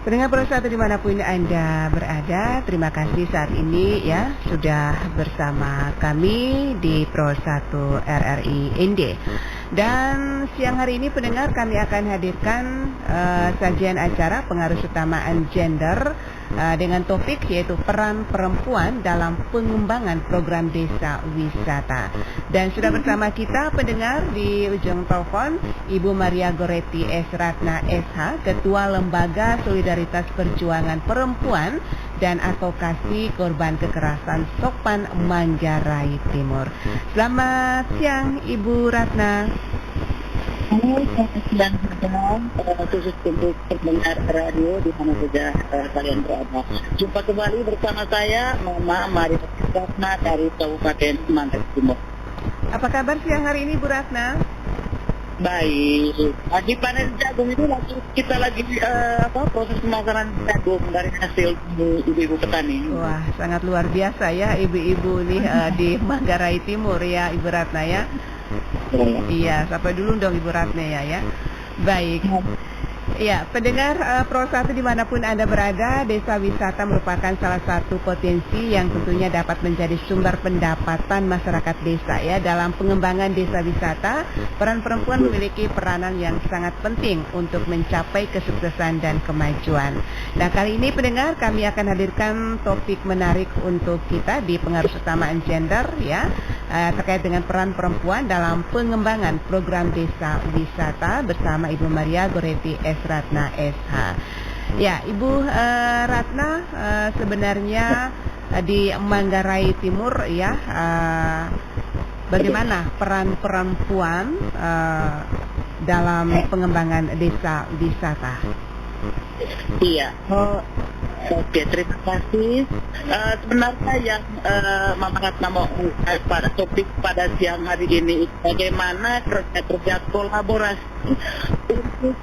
Pendengar Pro 1 dimanapun Anda berada, terima kasih saat ini ya sudah bersama kami di Pro 1 RRI ND. Dan siang hari ini pendengar kami akan hadirkan sajian acara pengaruh utamaan gender dengan topik yaitu peran perempuan dalam pengembangan program desa wisata. Dan sudah bersama kita pendengar di ujung telepon Ibu Maria Goretti S. Ratna SH, Ketua Lembaga Solidaritas Perjuangan Perempuan dan Advokasi Korban Kekerasan Sokpan Manggarai Timur. Selamat siang Ibu Ratna. Halo, selamat siang juga, khusus untuk pendengar radio di mana saja kalian berada. Jumpa kembali bersama saya, Mama Maria Ratna dari Kabupaten Manggarai Timur. Apa kabar siang hari ini Bu Ratna? Baik, di panen jagung ini kita lagi proses pemasaran jagung dari hasil ibu-ibu petani. Wah, sangat luar biasa ya ibu-ibu nih di Manggarai Timur ya Ibu Ratna ya. Iya, sapa dulu dong Ibu Ratna ya. Baik. Ya, pendengar Pro 1 dimanapun Anda berada, desa wisata merupakan salah satu potensi yang tentunya dapat menjadi sumber pendapatan masyarakat desa ya. Dalam pengembangan desa wisata, peran perempuan memiliki peranan yang sangat penting untuk mencapai kesuksesan dan kemajuan. Nah, kali ini pendengar kami akan hadirkan topik menarik untuk kita di pengaruh utamaan gender ya, terkait dengan peran perempuan dalam pengembangan program desa wisata bersama Ibu Maria Goretti S. Ratna SH. Ya, Ibu Ratna, sebenarnya di Manggarai Timur ya, bagaimana peran perempuan dalam pengembangan desa wisata? Iya. Oke, terima kasih. Sebenarnya yang Mama Ratna mau pada topik pada siang hari ini, bagaimana kerja kolaborasi untuk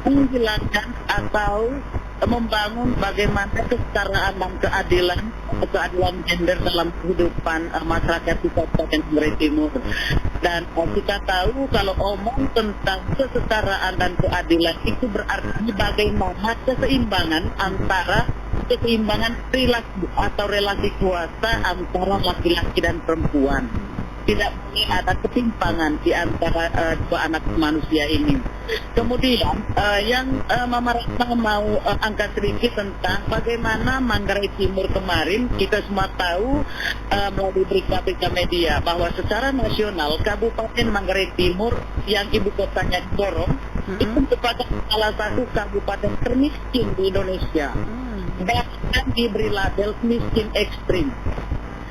menghilangkan atau membangun bagaimana kesetaraan dan keadilan gender dalam kehidupan masyarakat di Kabupaten Manggarai Timur. Dan kita tahu kalau omong tentang kesetaraan dan keadilan itu berarti bagaimana keseimbangan perilaku atau relasi kuasa antara laki-laki dan perempuan. Tidak boleh ada ketimpangan di antara dua anak manusia ini. Kemudian yang Mama Ratna mau angkat sedikit tentang bagaimana Manggarai Timur kemarin, kita semua tahu melalui berita-berita media bahwa secara nasional Kabupaten Manggarai Timur yang ibu kotanya Sorong itu merupakan salah satu kabupaten termiskin di Indonesia, bahkan diberi label miskin ekstrim.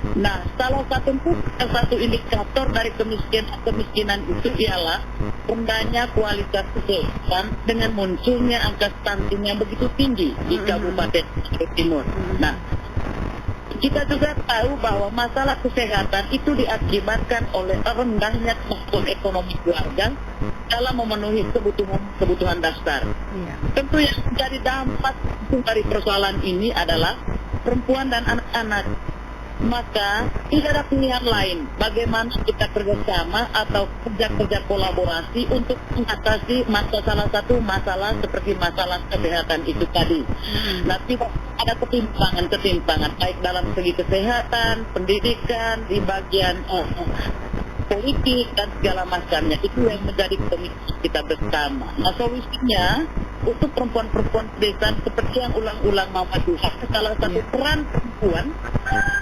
Nah, salah satu indikator dari kemiskinan itu ialah rendahnya kualitas kesehatan dengan munculnya angka stunting yang begitu tinggi di Kabupaten Manggarai Timur. Nah, kita juga tahu bahwa masalah kesehatan itu diakibatkan oleh rendahnya kemampuan ekonomi keluarga dalam memenuhi kebutuhan dasar. Tentu yang menjadi dampak dari persoalan ini adalah perempuan dan anak-anak. Maka tidak ada pilihan lain bagaimana kita kerjasama atau kerja kolaborasi untuk mengatasi salah satu masalah seperti masalah kesehatan itu tadi. Nah, tidak ada ketimpangan baik dalam segi kesehatan, pendidikan, di bagian politik dan segala macamnya. Itu yang menjadi pemikiran kita bersama. Nah, solusinya untuk perempuan-perempuan desa seperti yang ulang-ulang Mama Tuhan, salah satu peran perempuan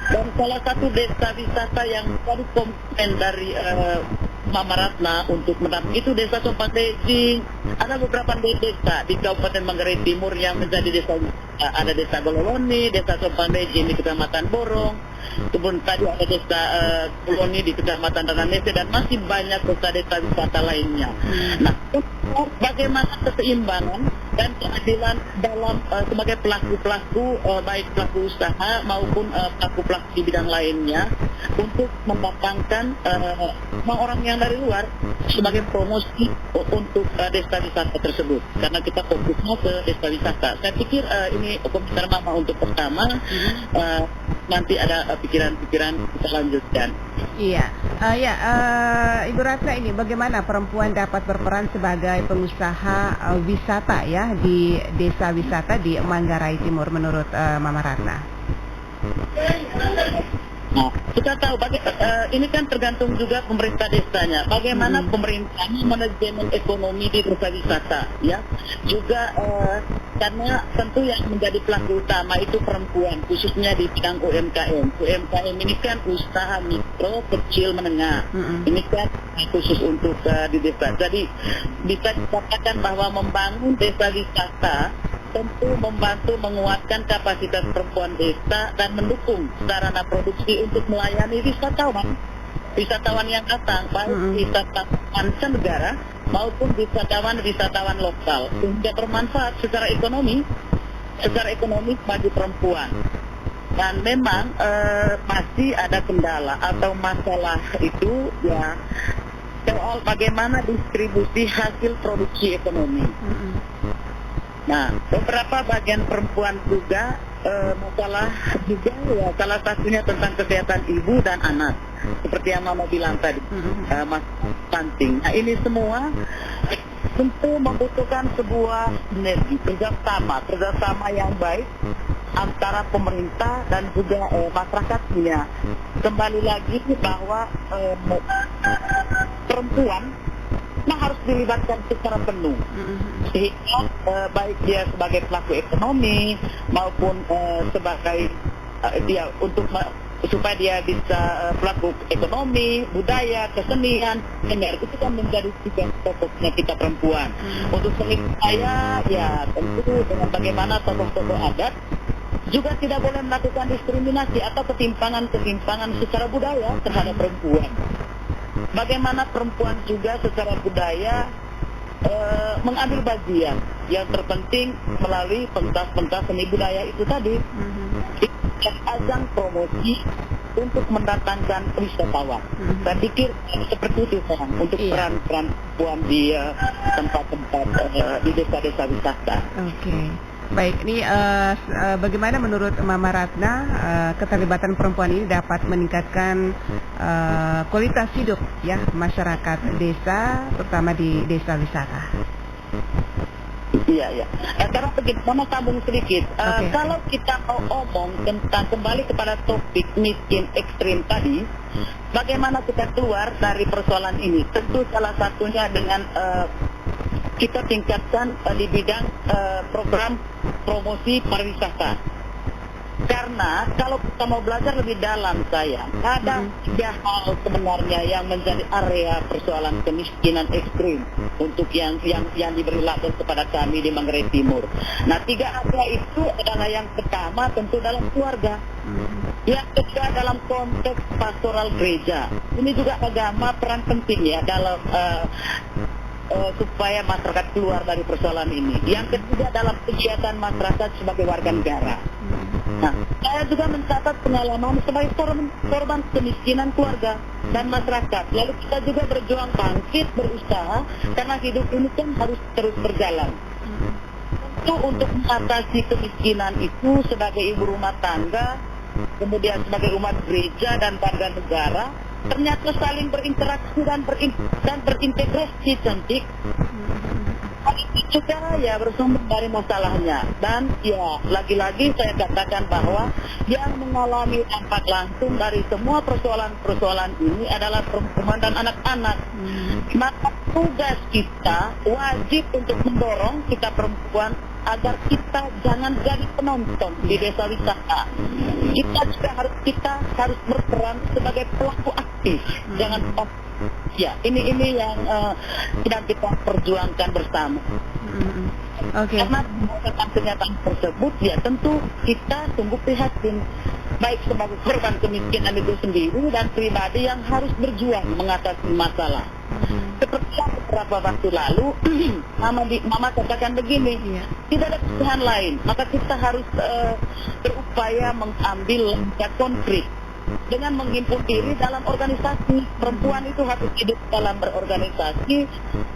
dan salah satu desa wisata yang jadi komponen dari Mama Ratna untuk mendampingi itu desa Sompang Dejing. Ada beberapa desa di Kabupaten Manggarai Timur yang menjadi desa wisata. Ada desa Gololoni, desa Sompang Dejing di Kecamatan Borong, kemudian tadi ada desa Koloni di Kecamatan Rananese, dan masih banyak desa-desa wisata lainnya. Nah, bagaimana keseimbangan dan keadilan dalam sebagai pelaku-pelaku baik pelaku usaha maupun pelaku-pelaku di bidang lainnya untuk mendatangkan orang yang dari luar sebagai promosi untuk desa wisata tersebut, karena kita fokusnya ke desa wisata. Saya pikir ini komentar Mama untuk pertama. Nanti ada pikiran-pikiran kita lanjutkan. Iya, Ya, Ibu Ratna, ini bagaimana perempuan dapat berperan sebagai pengusaha wisata ya di desa wisata di Manggarai Timur menurut Mama Ratna? Nah, kita tahu ini kan tergantung juga pemerintah desanya. Bagaimana pemerintah manajemen ekonomi di desa wisata, ya. Juga karena tentu yang menjadi pelaku utama itu perempuan, khususnya di bidang UMKM. UMKM ini kan usaha mikro, kecil, menengah. Ini kan khusus untuk di desa. Jadi bisa dikatakan bahwa membangun desa wisata tentu membantu menguatkan kapasitas perempuan desa dan mendukung sarana produksi untuk melayani wisatawan yang datang, baik wisatawan mancanegara maupun wisatawan lokal, sehingga bermanfaat secara ekonomi bagi perempuan. Dan memang masih ada kendala atau masalah itu ya soal bagaimana distribusi hasil produksi ekonomi. Nah, beberapa bagian perempuan juga masalah juga ya, salah satunya tentang kesehatan ibu dan anak, seperti yang Mama bilang tadi, mas stunting. Nah, ini semua tentu membutuhkan sebuah sinergi, kerjasama yang baik antara pemerintah dan juga masyarakatnya. Kembali lagi bahwa perempuan harus dilibatkan secara penuh, sehingga baik dia sebagai pelaku ekonomi maupun sebagai dia supaya dia bisa pelaku ekonomi, budaya, kesenian, itu kan menjadi tugas pokoknya kita perempuan. Untuk seni budaya, ya tentu dengan bagaimana tokoh-tokoh adat juga tidak boleh melakukan diskriminasi atau ketimpangan secara budaya terhadap perempuan. Bagaimana perempuan juga secara budaya mengambil bagian yang terpenting melalui pentas-pentas seni budaya itu tadi, ajang promosi untuk mendatangkan wisatawan. Saya pikir seperti itu untuk peran perempuan di tempat-tempat di desa-desa wisata. Baik, ini bagaimana menurut Mama Ratna keterlibatan perempuan ini dapat meningkatkan kualitas hidup ya masyarakat desa, terutama di desa wisata? Iya. Karena begini, Mama sambung sedikit. Kalau kita mau omong tentang kembali kepada topik miskin ekstrim tadi, bagaimana kita keluar dari persoalan ini? Tentu salah satunya dengan kita tingkatkan di bidang program promosi pariwisata. Karena kalau kita mau belajar lebih dalam, ada 3 hal sebenarnya yang menjadi area persoalan kemiskinan ekstrim untuk yang diberi label kepada kami di Manggarai Timur. Nah, 3 area itu adalah yang pertama tentu dalam keluarga, yang kedua dalam konteks pastoral gereja. Ini juga agama peran penting ya dalam supaya masyarakat keluar dari persoalan ini. Yang ketiga dalam kegiatan masyarakat sebagai warga negara. Nah, saya juga mencatat pengalaman sebagai korban kemiskinan keluarga dan masyarakat. Lalu kita juga berjuang bangkit, berusaha, karena hidup ini kan harus terus berjalan. Tentu untuk mengatasi kemiskinan itu sebagai ibu rumah tangga, kemudian sebagai umat gereja dan warga negara, ternyata saling berinteraksi dan berintegrasi cantik. Itu juga ya bersumber dari masalahnya. Dan ya lagi-lagi saya katakan bahwa yang mengalami dampak langsung dari semua persoalan ini adalah perempuan dan anak-anak. Maka tugas kita wajib untuk mendorong kita perempuan agar kita jangan jadi penonton di desa wisata. Kita harus berperan sebagai pelaku aktif. Jangan ya, ini yang sedang kita perjuangkan bersama. Karena berdasarkan kenyataan tersebut, ya tentu kita sungguh prihatin, baik sebagai korban kemiskinan itu sendiri dan pribadi yang harus berjuang mengatasi masalah. Seperti yang beberapa waktu lalu, Mama katakan begini, tidak ada pilihan lain, maka kita harus berupaya mengambil langkah konkret dengan menghimpun diri dalam organisasi. Perempuan itu harus hidup dalam berorganisasi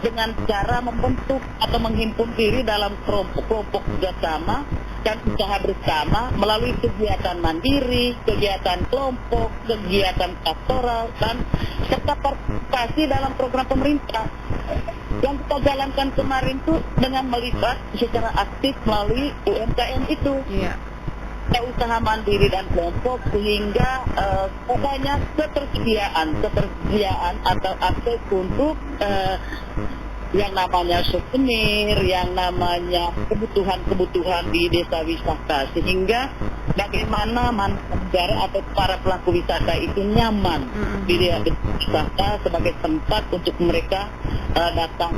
dengan cara membentuk atau menghimpun diri dalam kelompok kerjasama melakukan usaha bersama melalui kegiatan mandiri, kegiatan kelompok, kegiatan pastoral, dan serta partisipasi dalam program pemerintah. Yang kita jalankan kemarin itu dengan melibat secara aktif melalui UMKM itu. Iya. Usaha mandiri dan kelompok sehingga adanya ketersediaan atau akses untuk yang namanya souvenir, yang namanya kebutuhan di desa wisata, sehingga bagaimana negara atau para pelaku wisata itu nyaman di desa wisata sebagai tempat untuk mereka datang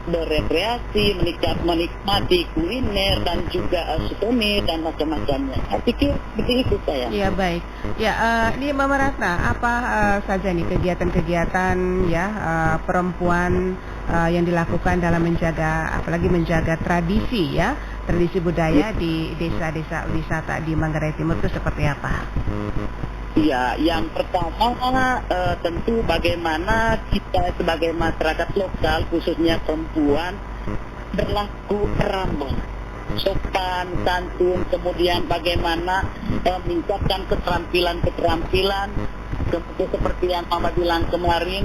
berekreasi, menikmati kuliner dan juga souvenir dan macam-macamnya. Saya pikir seperti itu saya. Iya, baik. Ya, ini Mama Ratna, apa saja nih kegiatan-kegiatan ya perempuan yang dilakukan dalam apalagi menjaga tradisi ya, tradisi budaya di desa-desa wisata di Manggarai Timur itu seperti apa? Ya, yang pertama tentu bagaimana kita sebagai masyarakat lokal khususnya perempuan berlaku ramah, sopan, santun, kemudian bagaimana meningkatkan keterampilan seperti yang Mama bilang kemarin,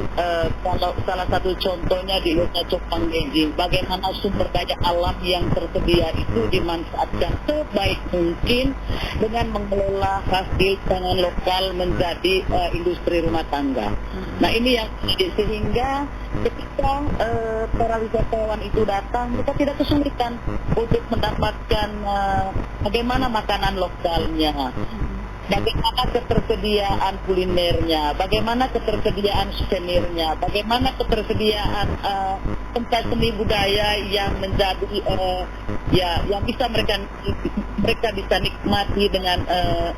kalau salah satu contohnya di Desa Copang Genjing, bagaimana sumber daya alam yang tersedia itu dimanfaatkan sebaik mungkin dengan mengelola hasil pangan lokal menjadi industri rumah tangga. Nah, ini yang sehingga ketika para wisatawan itu datang, mereka tidak kesulitan untuk mendapatkan bagaimana makanan lokalnya, bagaimana ketersediaan kulinernya, bagaimana ketersediaan souvenirnya, bagaimana ketersediaan tempat seni budaya yang menjadi yang bisa mereka bisa nikmati dengan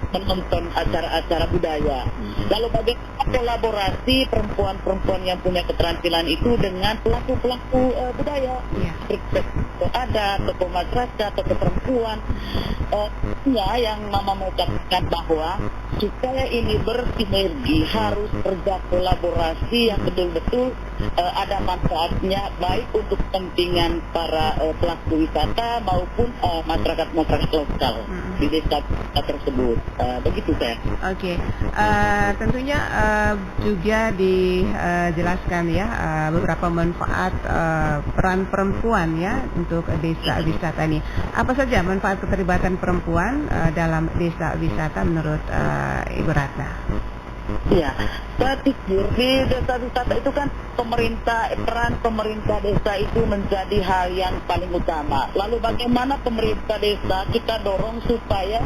menonton acara-acara budaya. Lalu bagaimana kolaborasi perempuan-perempuan yang punya keterampilan itu dengan pelaku-pelaku budaya, tokoh adat, tokoh masyarakat, tokoh perempuan. Yang Mama mau katakan bahwa supaya ini bersinergi harus kerja kolaborasi yang betul-betul ada manfaatnya baik untuk kepentingan para pelaku wisata maupun masyarakat lokal di desa tersebut. Begitu saya. Oke. Tentunya juga dijelaskan ya beberapa manfaat peran perempuan ya untuk desa wisata ini. Apa saja manfaat keterlibatan perempuan dalam desa wisata menurut Ibu Ratna? Ya, saya pikir di desa wisata itu kan peran pemerintah desa itu menjadi hal yang paling utama. Lalu bagaimana pemerintah desa kita dorong supaya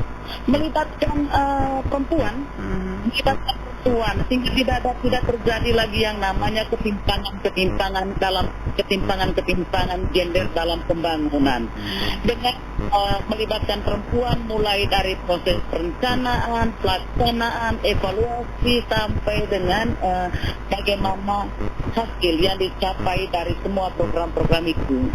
melibatkan perempuan, sehingga tidak terjadi lagi yang namanya ketimpangan gender dalam pembangunan. Dengan melibatkan perempuan mulai dari proses perencanaan, pelaksanaan, evaluasi sampai dengan bagaimana hasil yang dicapai dari semua program-program itu.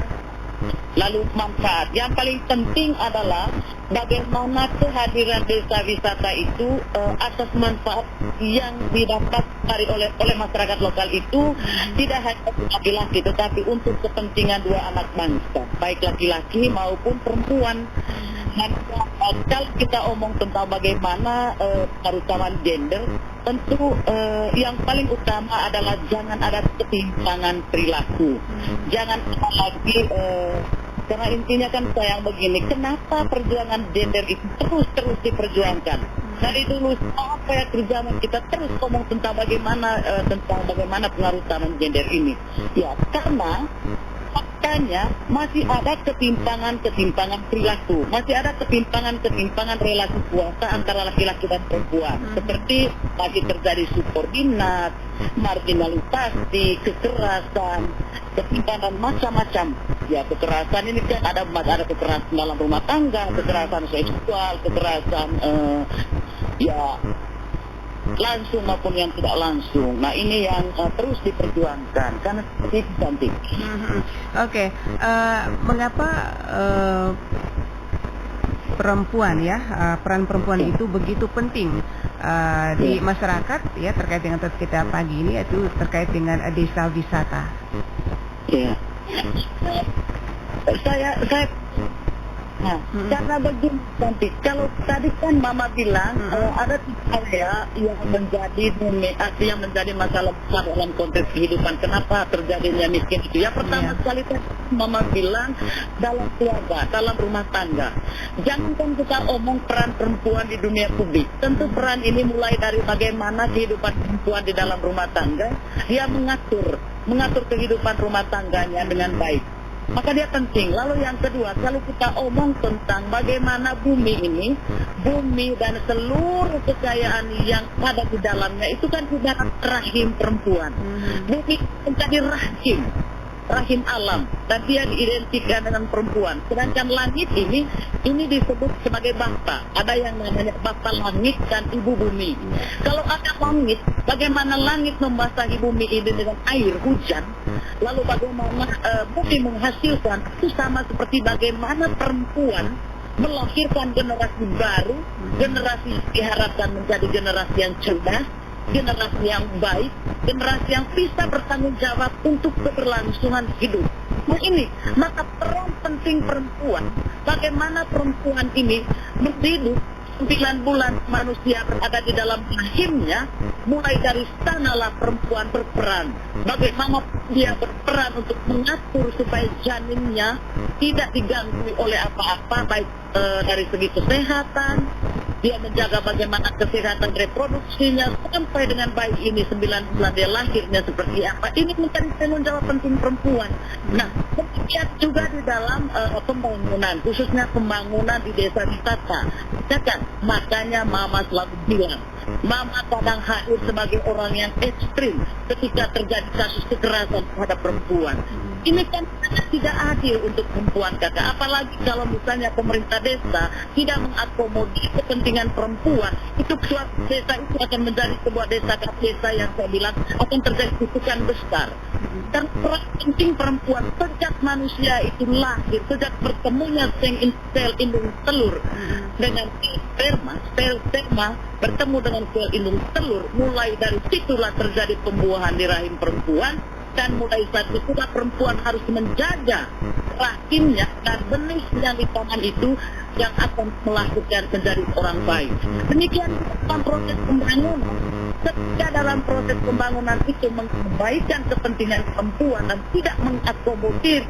Lalu manfaat yang paling penting adalah bagaimana kehadiran desa wisata itu atas manfaat yang didapat oleh masyarakat lokal itu tidak hanya laki-laki tetapi untuk kepentingan dua anak bangsa, baik laki-laki maupun perempuan. Dan kalau kita omong tentang bagaimana kerusakan gender, tentu yang paling utama adalah jangan ada ketimpangan perilaku. Jangan lagi karena intinya kan sayang begini, kenapa perjuangan gender itu terus diperjuangkan? Dari dulu sampai kerjaan kita terus ngomong tentang bagaimana pengarusan gender ini. Ya, karena faktanya masih ada ketimpangan perilaku, masih ada ketimpangan relasi kuasa antara laki-laki dan perempuan, seperti masih terjadi subordinat, marginalisasi, kekerasan, ketimpangan macam-macam. Ya, kekerasan ini kan ada kekerasan dalam rumah tangga, kekerasan seksual, kekerasan langsung maupun yang tidak langsung. Nah, ini yang terus diperjuangkan karena seperti itu cantik. Oke. Mengapa perempuan ya peran perempuan itu begitu penting di masyarakat ya terkait dengan topik kita pagi ini, yaitu terkait dengan desa wisata? Ya. Saya Nah, karena begini nanti, kalau tadi kan Mama bilang ada tiga area yang menjadi yang menjadi masalah besar dalam konteks kehidupan. Kenapa terjadinya miskin itu? Ya pertama sekali tadi Mama bilang dalam keluarga, dalam rumah tangga. Jangankan kita omong peran perempuan di dunia publik. Tentu peran ini mulai dari bagaimana kehidupan perempuan di dalam rumah tangga. Dia mengatur kehidupan rumah tangganya dengan baik. Maka dia penting. Lalu yang kedua, kalau kita omong tentang bagaimana bumi dan seluruh kekayaan yang ada di dalamnya itu kan tidak rahim perempuan. Bumi menjadi rahim alam, dan dia diidentikan dengan perempuan. Sedangkan langit ini disebut sebagai bapa. Ada yang namanya bapa langit dan ibu bumi. Kalau ada langit, bagaimana langit membasahi bumi ini dengan air hujan, lalu bagaimana bumi menghasilkan, itu sama seperti bagaimana perempuan melahirkan generasi baru, generasi yang diharapkan menjadi generasi yang cerdas, generasi yang baik, generasi yang bisa bertanggung jawab untuk keberlangsungan hidup. Nah ini, maka peran penting perempuan, bagaimana perempuan ini mendidik 9 bulan manusia berada di dalam rahimnya, mulai dari sanalah perempuan berperan. Bagaimana dia berperan untuk mengatur supaya janinnya tidak diganggu oleh apa-apa, baik dari segi kesehatan, dia menjaga bagaimana kesehatan reproduksinya sampai dengan bayi ini 9 bulan dia lahirnya seperti apa. Ini menjadi tanggung jawab penting perempuan. Nah, kemudian juga di dalam pembangunan, khususnya pembangunan di desa wisata. Ya kan? Makanya Mama selalu bilang, Mama kadang hadir sebagai orang yang ekstrim ketika terjadi kasus kekerasan terhadap perempuan. Ini kan tidak adil untuk perempuan, Kakak. Apalagi kalau misalnya pemerintah desa tidak mengakomodir kepentingan perempuan, itu suatu desa itu akan menjadi sebuah desa yang saya bilang akan terjadi kutukan besar. Dan peran penting perempuan sejak manusia itu lahir, sejak bertemunya sel indung telur dengan sperma bertemu dengan sel indung telur, mulai dari situlah terjadi pembuahan di rahim perempuan. Dan mulai saat itulah perempuan harus menjaga rahimnya dan benih yang di tangan itu yang akan melahirkan menjadi orang baik. Demikian dalam proses pembangunan. Ketika dalam proses pembangunan itu mengabaikan kepentingan perempuan dan tidak mengakomodir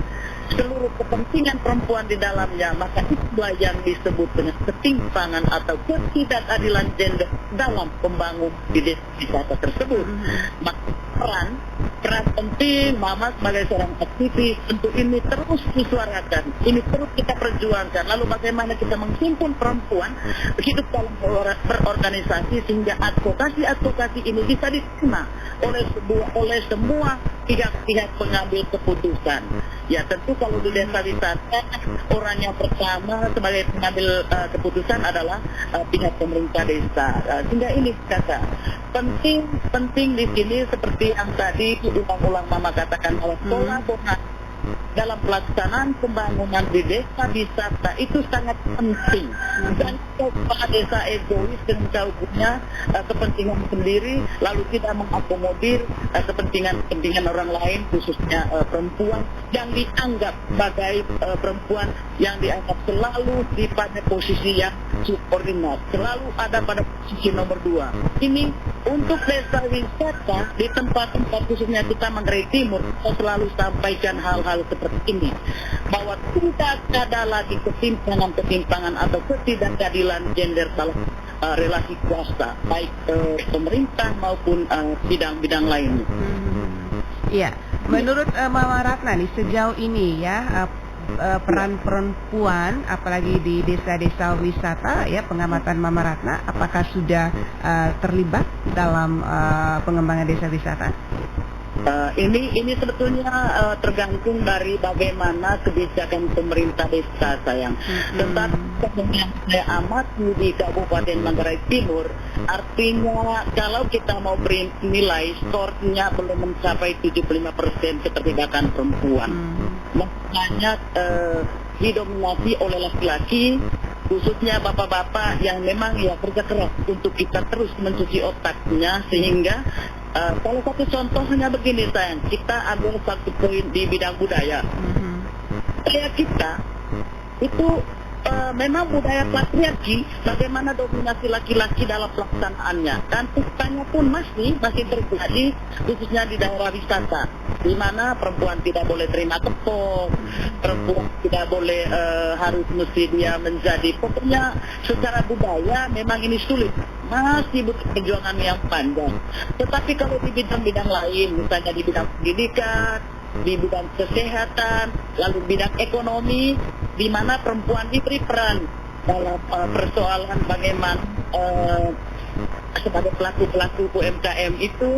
seluruh kepentingan perempuan di dalamnya, maka itulah yang disebut dengan ketimpangan atau ketidakadilan gender dalam pembangunan di desa wisata tersebut. Maka peran penting Mama sebagai seorang aktivis untuk ini terus disuarakan, ini terus kita perjuangkan. Lalu bagaimana kita menghimpun perempuan hidup dalam berorganisasi sehingga advokasi ini bisa diterima oleh semua pihak-pihak pengambil keputusan. Ya tentu kalau di desa wisata orang yang pertama sebagai pengambil keputusan adalah pihak pemerintah desa. Sehingga ini Kakak penting di sini seperti yang tadi ulang-ulang Mama katakan bahwa kolaborasi dalam pelaksanaan pembangunan di desa wisata itu sangat penting. Dan kepala desa egois dengan punya kepentingan sendiri, lalu tidak mengakomodir kepentingan orang lain, khususnya perempuan yang dianggap sebagai perempuan yang dianggap selalu pada posisi yang subordinat, selalu ada pada posisi nomor 2. Ini untuk desa wisata di tempat-tempat khususnya kita Manggarai Timur, kita selalu sampaikan hal-hal seperti ini, bahwa tidak ada lagi ketimpangan atau ketidakadilan gender dalam relasi kuasa, baik pemerintah maupun bidang-bidang lain. Iya, menurut Mama Ratna nih sejauh ini ya peran perempuan apalagi di desa-desa wisata ya, pengamatan Mama Ratna apakah sudah terlibat dalam pengembangan desa wisata? Ini sebetulnya tergantung dari bagaimana kebijakan pemerintah desa sayang. Tetapi yang saya amati di Kabupaten Manggarai Timur, artinya kalau kita mau beri nilai skornya belum mencapai 75% keterlibatan perempuan. Makanya didominasi oleh laki-laki, khususnya bapak-bapak yang memang ya kerja keras untuk kita terus mencuci otaknya, sehingga salah satu contohnya begini sayang, kita ambil satu poin di bidang budaya. Budaya kita itu memang budaya patriarki, bagaimana dominasi laki-laki dalam pelaksanaannya, dan faktanya pun masih terjadi, khususnya di daerah wisata, di mana perempuan tidak boleh terima tepung, perempuan tidak boleh harus mesti dia menjadi, pokoknya secara budaya memang ini sulit, masih butuh perjuangan yang panjang. Tetapi kalau di bidang-bidang lain, misalnya di bidang pendidikan, di bidang kesehatan, lalu bidang ekonomi, di mana perempuan diberi peran dalam persoalan bagaimana sebagai pelaku-pelaku UMKM itu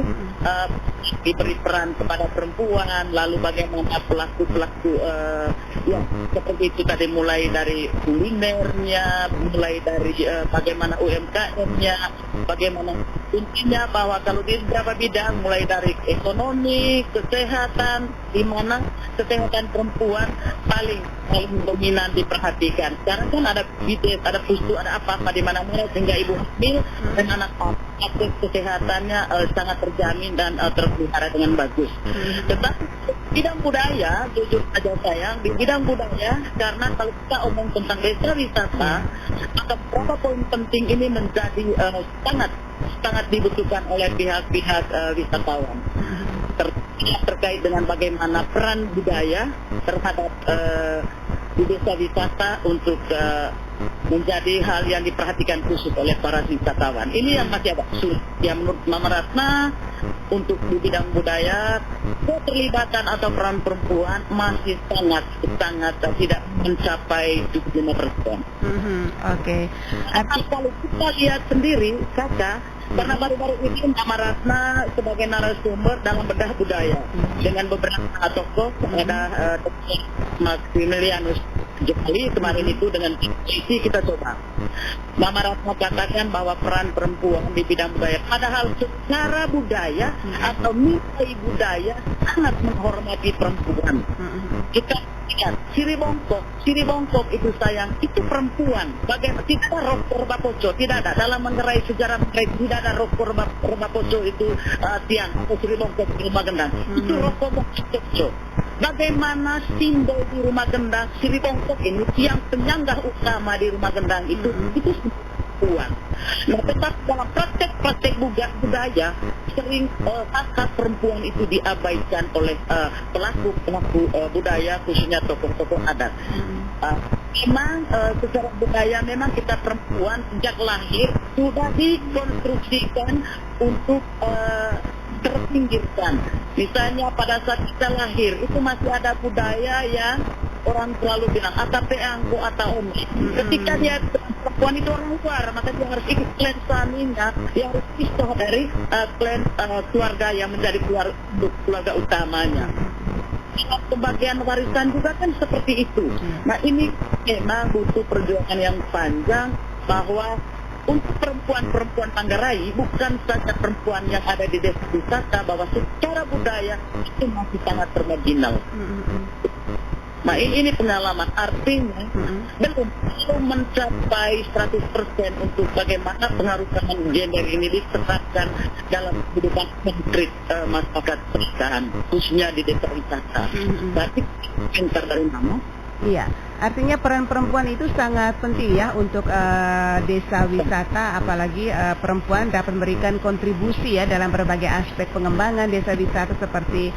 diberi peran kepada perempuan, lalu bagaimana pelaku-pelaku ya seperti itu tadi, mulai dari kulinernya, mulai dari bagaimana UMKM-nya, bagaimana intinya bahwa kalau di beberapa bidang, mulai dari ekonomi, kesehatan, di mana kesehatan perempuan paling dominan diperhatikan. Sekarang kan ada bidet, ada pustu, ada apa-apa di mana-mana, sehingga ibu hamil dan anak akses kesehatannya sangat terjamin dan terpelihara dengan bagus. Tetapi bidang budaya, jujur saja sayang, di bidang budaya, karena kalau kita omong tentang desa wisata, maka beberapa poin penting ini menjadi sangat dibutuhkan oleh pihak-pihak wisatawan. Terkait dengan bagaimana peran budaya terhadap di desa wisata untuk menjadi hal yang diperhatikan khusus oleh para wisatawan. Ini yang masih agak sulit. Yang menurut Mama Ratna, untuk di bidang budaya, keterlibatan atau peran perempuan masih sangat tidak mencapai 75%. Oke. Kalau kita lihat sendiri, Kakak, karena baru-baru ini Mama Ratna sebagai narasumber dalam bedah budaya dengan beberapa tokoh, ada Maximilianus Jepali kemarin itu, dengan isi kita coba Mama Ratna katakan bahwa peran perempuan di bidang budaya, padahal secara budaya atau nilai budaya sangat menghormati perempuan. Kita lihat Siri Bongkok itu sayang, itu perempuan. Bagaimana tidak ada Roh Porbapoco, tidak ada dalam mengerai sejarah mereka, tidak ada Roh Porbapoco itu tiang atau Siri Bongkok di Rumah Gendang. Itu Roh Porbapoco. Bagaimana simbol di Rumah Gendang Siri Bongkok ini, tiang penyanggah utama di Rumah Gendang itu perempuan. Nah, tetapi dalam praktek budaya sering hak perempuan itu diabaikan oleh pelaku budaya, khususnya tokoh-tokoh adat. Memang secara budaya memang kita perempuan sejak lahir sudah dikonstruksikan untuk terpinggirkan. Misalnya pada saat kita lahir itu masih ada budaya yang orang selalu bilang atape angko atau om. Ketika dia perempuan itu orang luar, maka dia harus ikut klan suaminya, dia harus pisah dari klan keluarga yang menjadi keluarga utamanya. Pembagian warisan juga kan seperti itu. Nah, ini memang butuh perjuangan yang panjang, bahwa untuk perempuan-perempuan Manggarai, bukan saja perempuan yang ada di desa wisata, bahwa secara budaya itu masih sangat termarginal. Nah, ini pengalaman, artinya belum mencapai 100% untuk bagaimana pengaruh gender ini diterapkan dalam kehidupan konkret masyarakat pedesaan, khususnya di desa wisata. Tapi pintar dari Mama. Iya, artinya peran perempuan itu sangat penting ya untuk desa wisata, apalagi perempuan dapat memberikan kontribusi ya dalam berbagai aspek pengembangan desa wisata seperti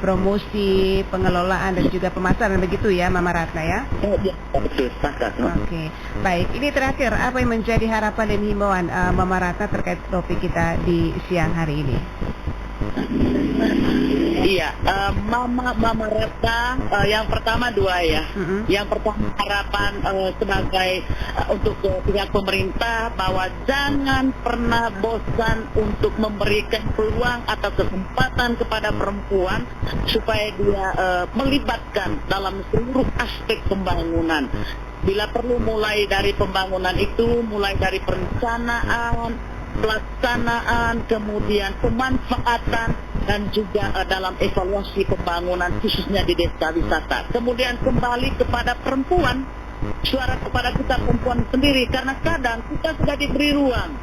promosi, pengelolaan dan juga pemasaran, begitu ya Mama Ratna ya? Iya, betul, sepakat. Oke, baik. Ini terakhir, apa yang menjadi harapan dan himbauan Mama Ratna terkait topik kita di siang hari ini? Iya, Mama Ratna, yang pertama dua ya. Yang pertama harapan sebagai untuk pihak pemerintah, bahwa jangan pernah bosan untuk memberikan peluang atau kesempatan kepada perempuan supaya dia melibatkan dalam seluruh aspek pembangunan. Bila perlu mulai dari pembangunan itu, mulai dari perencanaan, pelaksanaan, kemudian pemanfaatan, dan juga dalam evaluasi pembangunan khususnya di desa wisata. Kemudian kembali kepada perempuan, suara kepada kita perempuan sendiri, karena kadang kita sudah diberi ruang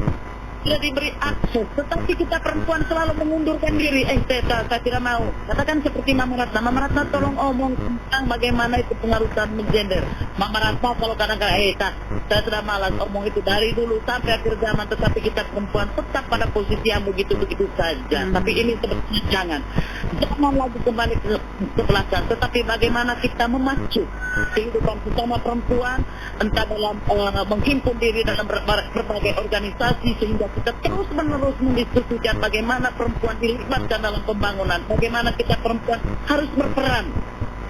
tidak diberi akses, tetapi kita perempuan selalu mengundurkan diri. Saya tidak mau. Katakan seperti Mama Ratna. Mama Ratna tolong omong tentang bagaimana itu pengaruhan gender. Mama Ratna kalau kadang-kadang, saya sudah malas omong itu dari dulu sampai akhir zaman, tetapi kita perempuan tetap pada posisi yang begitu-begitu saja. Tapi ini sebetulnya jangan lagi kembali ke belakang, tetapi bagaimana kita memacu kehidupan bersama perempuan, entah dalam menghimpun diri dalam berbagai organisasi, sehingga kita terus menerus mendiskusikan bagaimana perempuan dilibatkan dalam pembangunan, bagaimana kita perempuan harus berperan.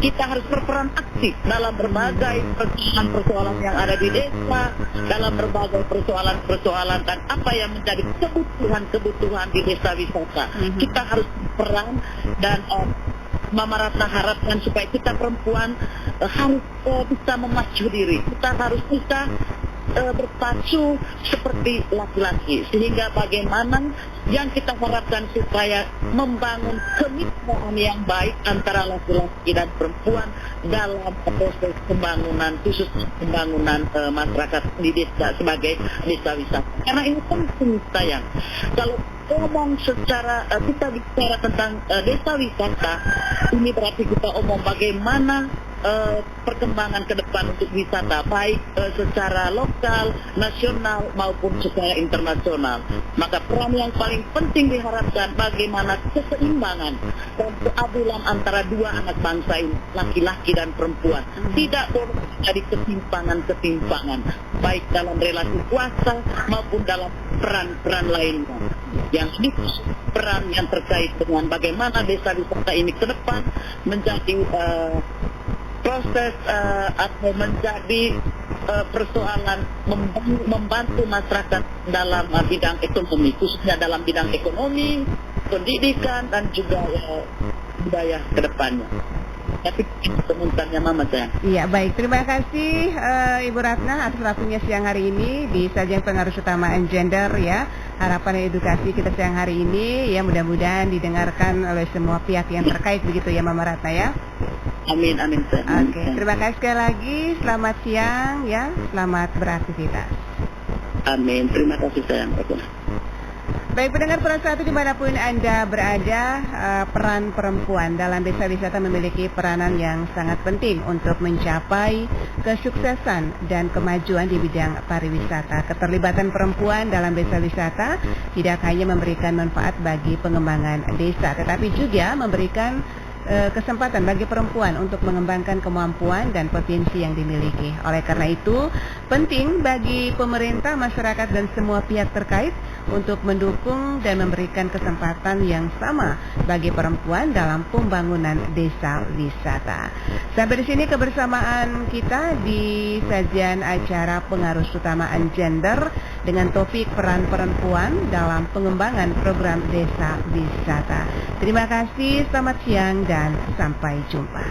Kita harus berperan aktif dalam berbagai persoalan-persoalan yang ada di desa, dalam berbagai persoalan-persoalan dan apa yang menjadi kebutuhan-kebutuhan di desa wisata. Kita harus berperan dan Mama Ratna harapkan supaya kita perempuan harus bisa memacu diri. Kita harus bisa berpacu seperti laki-laki, sehingga bagaimana yang kita harapkan supaya membangun kemitraan yang baik antara laki-laki dan perempuan dalam proses pembangunan, khusus pembangunan masyarakat di desa sebagai desa wisata. Karena ini penting, sayang. Kalau ngomong secara kita bicara tentang desa wisata, ini berarti kita omong bagaimana perkembangan ke depan untuk wisata, baik secara lokal, nasional maupun secara internasional. Maka peran yang paling penting diharapkan bagaimana keseimbangan dan keadilan antara dua anak bangsa ini, laki-laki dan perempuan. Tidak boleh terjadi ketimpangan-ketimpangan, baik dalam relasi kuasa maupun dalam peran-peran lainnya. Yang ini peran yang terkait dengan bagaimana desa wisata ini ke depan menjadi proses atau menjadi persoalan membantu masyarakat dalam bidang ekonomi, khususnya dalam bidang ekonomi, pendidikan dan juga budaya ke depannya. Tapi kemunculannya Mama saya. Iya, baik. Terima kasih Ibu Ratna atas waktunya siang hari ini di Sajian Pengaruh Utamaan Gender ya. Harapan edukasi kita siang hari ini ya mudah-mudahan didengarkan oleh semua pihak yang terkait begitu ya Mama Ratna ya. Amin, amin. Oke, terima kasih sekali lagi. Selamat siang ya. Selamat beraktivitas. Amin. Terima kasih sayang. Baik pendengar Pro 1 dimanapun Anda berada, peran perempuan dalam desa wisata memiliki peranan yang sangat penting untuk mencapai kesuksesan dan kemajuan di bidang pariwisata. Keterlibatan perempuan dalam desa wisata tidak hanya memberikan manfaat bagi pengembangan desa, tetapi juga memberikan kesempatan bagi perempuan untuk mengembangkan kemampuan dan potensi yang dimiliki. Oleh karena itu, penting bagi pemerintah, masyarakat dan semua pihak terkait untuk mendukung dan memberikan kesempatan yang sama bagi perempuan dalam pembangunan desa wisata. Sampai di sini kebersamaan kita di sajian acara Pengaruh Utamaan Gender dengan topik peran perempuan dalam pengembangan program desa wisata. Terima kasih, selamat siang dan sampai jumpa.